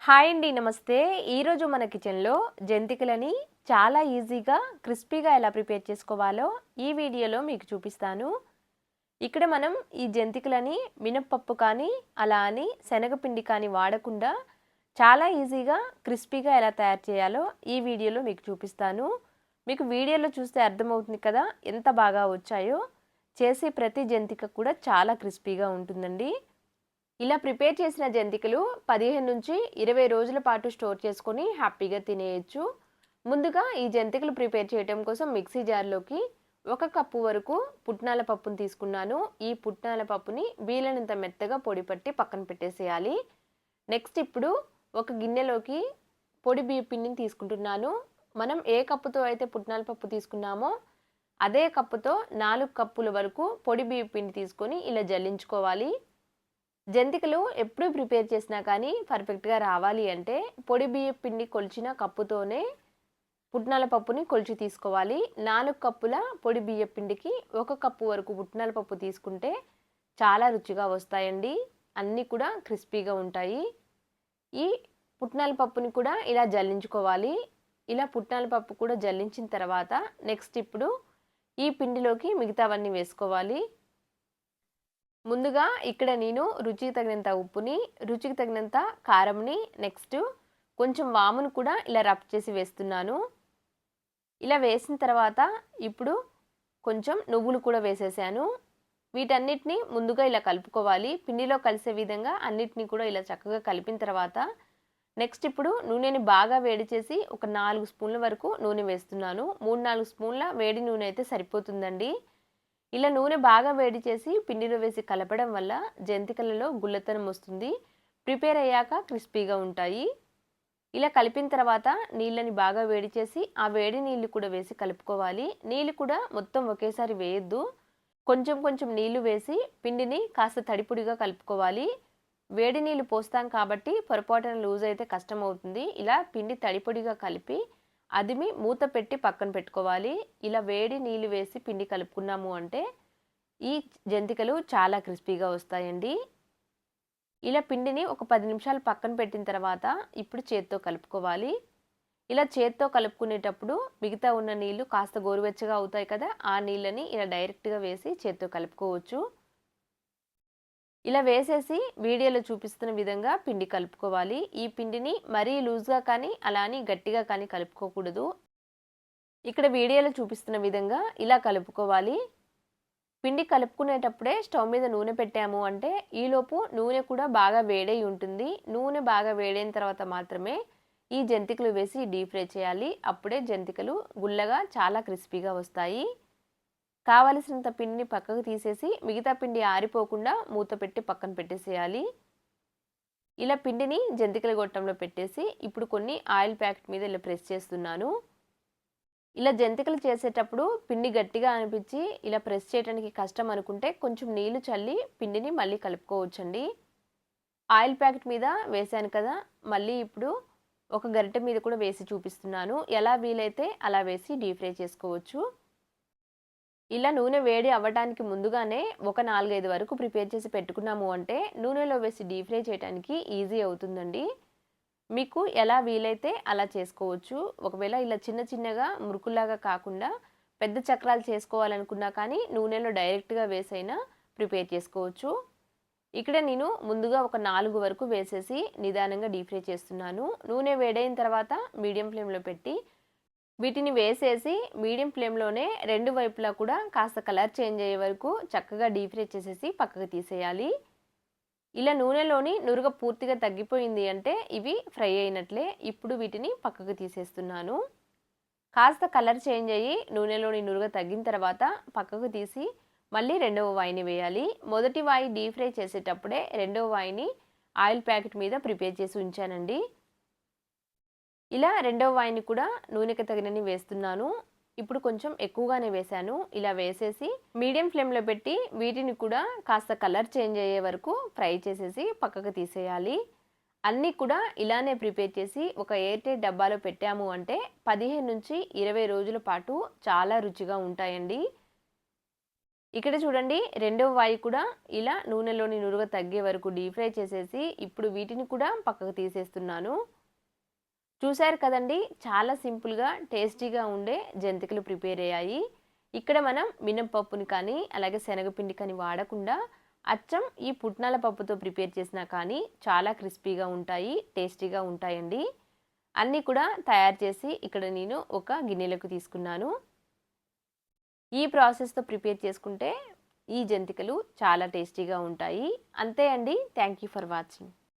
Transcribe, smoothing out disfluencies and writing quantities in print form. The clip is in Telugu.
హాయ్ అండి, నమస్తే. ఈరోజు మన కిచెన్లో జంతికలని చాలా ఈజీగా క్రిస్పీగా ఎలా ప్రిపేర్ చేసుకోవాలో ఈ వీడియోలో మీకు చూపిస్తాను. ఇక్కడ మనం ఈ జంతికలని మినప్పప్పు కానీ అలా అని శనగపిండి కానీ వాడకుండా చాలా ఈజీగా క్రిస్పీగా ఎలా తయారు చేయాలో ఈ వీడియోలో మీకు చూపిస్తాను. మీకు వీడియోలో చూస్తే అర్థమవుతుంది కదా ఎంత బాగా వచ్చాయో. చేసే ప్రతి జంతిక కూడా చాలా క్రిస్పీగా ఉంటుందండి. ఇలా ప్రిపేర్ చేసిన జంతికలు 15 నుంచి 20 రోజుల పాటు స్టోర్ చేసుకొని హ్యాపీగా తినేయచ్చు. ముందుగా ఈ జంతికలు ప్రిపేర్ చేయడం కోసం మిక్సీ జార్లోకి 1 కప్పు వరకు పుట్నాల పప్పును తీసుకున్నాను. ఈ పుట్నాల పప్పుని వీలైనంత మెత్తగా పొడి పట్టి పక్కన పెట్టేసేయాలి. నెక్స్ట్ ఇప్పుడు ఒక గిన్నెలోకి పొడి బియ్య పిండిని తీసుకుంటున్నాను. మనం ఏ కప్పుతో అయితే పుట్నాల పప్పు తీసుకున్నామో అదే కప్పుతో 4 కప్పుల వరకు పొడి బియ్య పిండి తీసుకొని ఇలా జల్లించుకోవాలి. జంతికలు ఎప్పుడు ప్రిపేర్ చేసినా కానీ పర్ఫెక్ట్గా రావాలి అంటే పొడి బియ్యం పిండి కొలిచిన కప్పుతోనే పుట్నాల పప్పుని కొలిచి తీసుకోవాలి. 4 కప్పుల పొడి బియ్యం పిండికి 1 కప్పు వరకు పుట్నాల పప్పు తీసుకుంటే చాలా రుచిగా వస్తాయండి. అన్నీ కూడా క్రిస్పీగా ఉంటాయి. ఈ పుట్నాల పప్పుని కూడా ఇలా జల్లించుకోవాలి. ఇలా పుట్నాల పప్పు కూడా జల్లించిన తర్వాత నెక్స్ట్ ఇప్పుడు ఈ పిండిలోకి మిగతావన్నీ వేసుకోవాలి. ముందుగా ఇక్కడ నేను రుచికి తగినంత ఉప్పుని, రుచికి తగినంత కారంని, నెక్స్ట్ కొంచెం వామును కూడా ఇలా రబ్ చేసి వేస్తున్నాను. ఇలా వేసిన తర్వాత ఇప్పుడు కొంచెం నువ్వులు కూడా వేసేసాను. వీటన్నిటిని ముందుగా ఇలా కలుపుకోవాలి. పిండిలో కలిసే విధంగా అన్నిటినీ కూడా ఇలా చక్కగా కలిపిన తర్వాత నెక్స్ట్ ఇప్పుడు నూనెని బాగా వేడి చేసి ఒక 4 స్పూన్ల వరకు నూనె వేస్తున్నాను. 3-4 స్పూన్ల వేడి నూనె అయితే సరిపోతుందండి. ఇలా నూనె బాగా వేడి చేసి పిండిలో వేసి కలపడం వల్ల జంతికలలో గుల్లతనం వస్తుంది. ప్రిపేర్ అయ్యాక క్రిస్పీగా ఉంటాయి. ఇలా కలిపిన తర్వాత నీళ్ళని బాగా వేడి చేసి ఆ వేడి నీళ్ళు కూడా వేసి కలుపుకోవాలి. నీళ్ళు కూడా మొత్తం ఒకేసారి వేయొద్దు. కొంచెం కొంచెం నీళ్లు వేసి పిండిని కాస్త తడిపుడిగా కలుపుకోవాలి. వేడి నీళ్ళు పోస్తాం కాబట్టి పొరపాటున లూజ్ అయితే కష్టం అవుతుంది. ఇలా పిండి తడిపొడిగా కలిపి అదిమి మూత పెట్టి పక్కన పెట్టుకోవాలి. ఇలా వేడి నీళ్ళు వేసి పిండి కలుపుకున్నాము అంటే ఈ జంతికలు చాలా క్రిస్పీగా వస్తాయండి. ఇలా పిండిని ఒక 10 నిమిషాలు పక్కన పెట్టిన తర్వాత ఇప్పుడు చేత్తో కలుపుకోవాలి. ఇలా చేత్తో కలుపుకునేటప్పుడు మిగతా ఉన్న నీళ్లు కాస్త గోరువెచ్చగా అవుతాయి కదా, ఆ నీళ్ళని ఇలా డైరెక్ట్గా వేసి చేత్తో కలుపుకోవచ్చు. ఇలా వేసేసి వీడియోలో చూపిస్తున్న విధంగా పిండి కలుపుకోవాలి. ఈ పిండిని మరీ లూజ్గా కానీ అలా అని గట్టిగా కానీ కలుపుకోకూడదు. ఇక్కడ వీడియోలో చూపిస్తున్న విధంగా ఇలా కలుపుకోవాలి. పిండి కలుపుకునేటప్పుడే స్టవ్ మీద నూనె పెట్టాము అంటే ఈలోపు నూనె కూడా బాగా వేడై ఉంటుంది. నూనె బాగా వేడైన తర్వాత మాత్రమే ఈ జంతికలు వేసి డీప్ ఫ్రై చేయాలి. అప్పుడే జంతికలు గుల్లగా చాలా క్రిస్పీగా వస్తాయి. కావలసినంత పిండిని పక్కకు తీసేసి మిగతా పిండి ఆరిపోకుండా మూత పెట్టి పక్కన పెట్టేసేయాలి. ఇలా పిండిని జంతికల గొట్టంలో పెట్టేసి ఇప్పుడు కొన్ని ఆయిల్ ప్యాకెట్ మీద ఇలా ప్రెస్ చేస్తున్నాను. ఇలా జంతికలు చేసేటప్పుడు పిండి గట్టిగా అనిపించి ఇలా ప్రెస్ చేయడానికి కష్టం అనుకుంటే కొంచెం నీళ్లు చల్లి పిండిని మళ్ళీ కలుపుకోవచ్చండి. ఆయిల్ ప్యాకెట్ మీద వేసాను కదా, మళ్ళీ ఇప్పుడు ఒక గరిటె మీద కూడా వేసి చూపిస్తున్నాను. ఎలా వీలైతే అలా వేసి డీప్ ఫ్రై చేసుకోవచ్చు. ఇలా నూనె వేడి అవ్వడానికి ముందుగానే ఒక 4-5 వరకు ప్రిపేర్ చేసి పెట్టుకున్నాము అంటే నూనెలో వేసి డీప్ ఫ్రై చేయడానికి ఈజీ అవుతుందండి. మీకు ఎలా వీలైతే అలా చేసుకోవచ్చు. ఒకవేళ ఇలా చిన్న చిన్నగా మురుకులాగా కాకుండా పెద్ద చక్రాలు చేసుకోవాలనుకున్నా కానీ నూనెలో డైరెక్ట్గా వేసైనా ప్రిపేర్ చేసుకోవచ్చు. ఇక్కడ నేను ముందుగా ఒక 4 వరకు వేసేసి నిదానంగా డీప్ ఫ్రై చేస్తున్నాను. నూనె వేడైన తర్వాత మీడియం ఫ్లేమ్లో పెట్టి వీటిని వేసేసి మీడియం ఫ్లేమ్లోనే 2 వైపులా కూడా కాస్త కలర్ చేంజ్ అయ్యే వరకు చక్కగా డీప్ ఫ్రై చేసేసి పక్కకు తీసేయాలి. ఇలా నూనెలోని నురుగ పూర్తిగా తగ్గిపోయింది అంటే ఇవి ఫ్రై అయినట్లే. ఇప్పుడు వీటిని పక్కకు తీసేస్తున్నాను. కాస్త కలర్ చేంజ్ అయ్యి నూనెలోని నురుగ తగ్గిన తర్వాత పక్కకు తీసి మళ్ళీ రెండవ వాయిని వేయాలి. మొదటి వాయి డీప్ ఫ్రై చేసేటప్పుడే రెండవ వాయిని ఆయిల్ ప్యాకెట్ మీద ప్రిపేర్ చేసి ఉంచానండి. ఇలా రెండవ వాయిని కూడా నూనెకి తగినన్ని వేస్తున్నాను. ఇప్పుడు కొంచెం ఎక్కువగానే వేశాను. ఇలా వేసేసి మీడియం ఫ్లేమ్లో పెట్టి వీటిని కూడా కాస్త కలర్ చేంజ్ అయ్యే వరకు ఫ్రై చేసేసి పక్కకు తీసేయాలి. అన్నీ కూడా ఇలానే ప్రిపేర్ చేసి ఒక ఎయిర్ టైట్ డబ్బాలో పెట్టాము అంటే 15 నుంచి 20 రోజుల పాటు చాలా రుచిగా ఉంటాయండి. ఇక్కడ చూడండి రెండవ వాయి కూడా ఇలా నూనెలోని నురుగ తగ్గే వరకు డీప్ ఫ్రై చేసేసి ఇప్పుడు వీటిని కూడా పక్కకు తీసేస్తున్నాను. చూశారు కదండి, చాలా సింపుల్గా టేస్టీగా ఉండే జంతికలు ప్రిపేర్ అయ్యాయి. ఇక్కడ మనం మినపప్పుని కానీ అలాగే శనగపిండి కానీ వాడకుండా అచ్చం ఈ పుట్నాల పప్పుతో ప్రిపేర్ చేసినా కానీ చాలా క్రిస్పీగా ఉంటాయి, టేస్టీగా ఉంటాయండి. అన్నీ కూడా తయారు చేసి ఇక్కడ నేను ఒక గిన్నెలోకి తీసుకున్నాను. ఈ ప్రాసెస్తో ప్రిపేర్ చేసుకుంటే ఈ జంతికలు చాలా టేస్టీగా ఉంటాయి. అంతే అండి. Thank you for watching.